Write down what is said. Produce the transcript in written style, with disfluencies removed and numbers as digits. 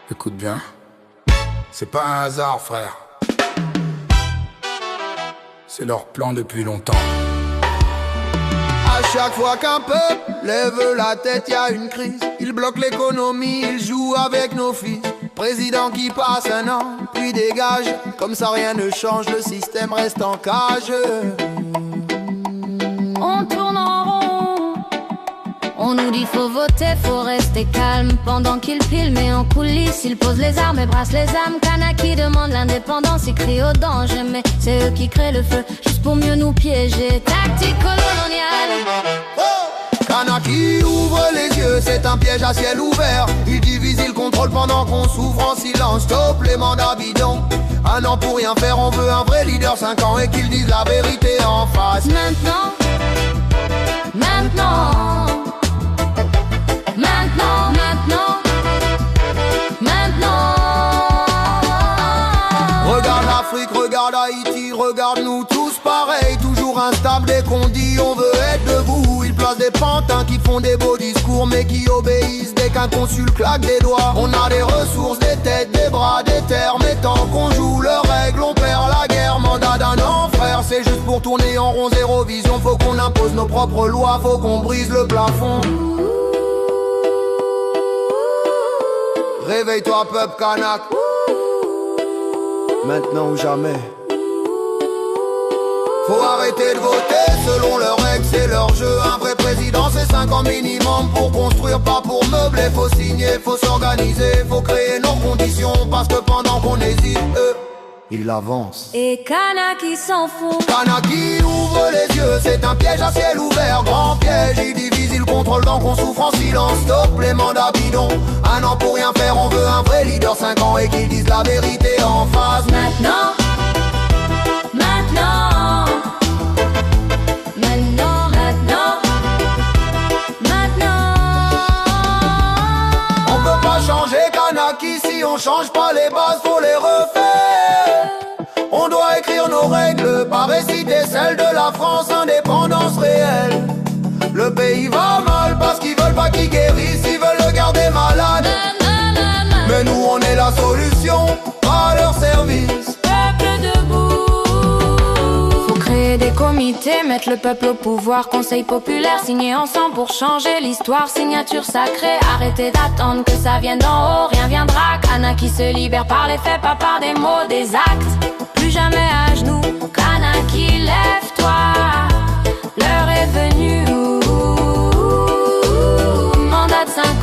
Écoute bien, c'est pas un hasard, frère. C'est leur plan depuis longtemps. À chaque fois qu'un peuple lève la tête, y a une crise. Ils bloquent l'économie, ils jouent avec nos fils. Président qui passe un an, puis dégage. Comme ça rien ne change, le système reste en cage. On tourne en rond. On nous dit faut voter, faut rester calme. Pendant qu'ils pile mais en coulisses, ils posent les armes et brassent les âmes. Kanaki demande l'indépendance, ils crient au danger. Mais c'est eux qui créent le feu, juste pour mieux nous piéger. Tactique coloniale. Kanaki ouvre les yeux, c'est un piège à ciel ouvert. Il divise, il contrôle pendant qu'on souffre en silence. Stop les mandats bidons, un an pour rien faire. On veut un vrai leader, 5 ans et qu'il dise la vérité en face. Maintenant, maintenant, maintenant, maintenant, maintenant. Regarde l'Afrique, regarde Haïti, regarde nous tous pareils. Toujours instable dès qu'on dit on veut être debout. Ils placent des pantins qui font des beaux discours mais qui obéissent dès qu'un consul claque des doigts. On a des ressources, des têtes, des bras, des terres. Mais tant qu'on joue leurs règles, on perd la guerre. Mandat d'un an, frère, c'est juste pour tourner en rond, zéro vision. Faut qu'on impose nos propres lois, faut qu'on brise le plafond. Réveille-toi peuple kanak, maintenant ou jamais. Faut arrêter de voter selon leurs règles, c'est leur jeu. Un vrai président c'est 5 ans minimum pour construire, pas pour meubler. Faut signer, faut s'organiser, faut créer nos conditions. Parce que pendant qu'on hésite, ils avancent. Et Kanaki s'en fout. Kanaki ouvre les yeux, c'est un piège à ciel ouvert. Grand piège, il divise, il contrôle tant qu'on souffre en silence. Stop les mandats bidons, un an pour rien faire. On veut un vrai leader, 5 ans et qu'il dise la vérité en face. Maintenant, maintenant, maintenant, maintenant, maintenant. On peut pas changer Kanaki si on change pas les bases, faut les refaire. On doit écrire nos règles, pas réciter celles de la France, indépendance réelle. Le pays va mal parce qu'ils veulent pas qu'il guérisse, ils veulent le garder malade. Mais nous on est la solution, à leur service. Peuple debout. Faut créer des comités, mettre le peuple au pouvoir. Conseil populaire, signer ensemble pour changer l'histoire. Signature sacrée, arrêtez d'attendre que ça vienne d'en haut. Rien viendra, Kanaki se libère par les faits, pas par des mots, des actes. Plus jamais à genoux, Kanaki lève-toi. L'heure est venue, mandat de 5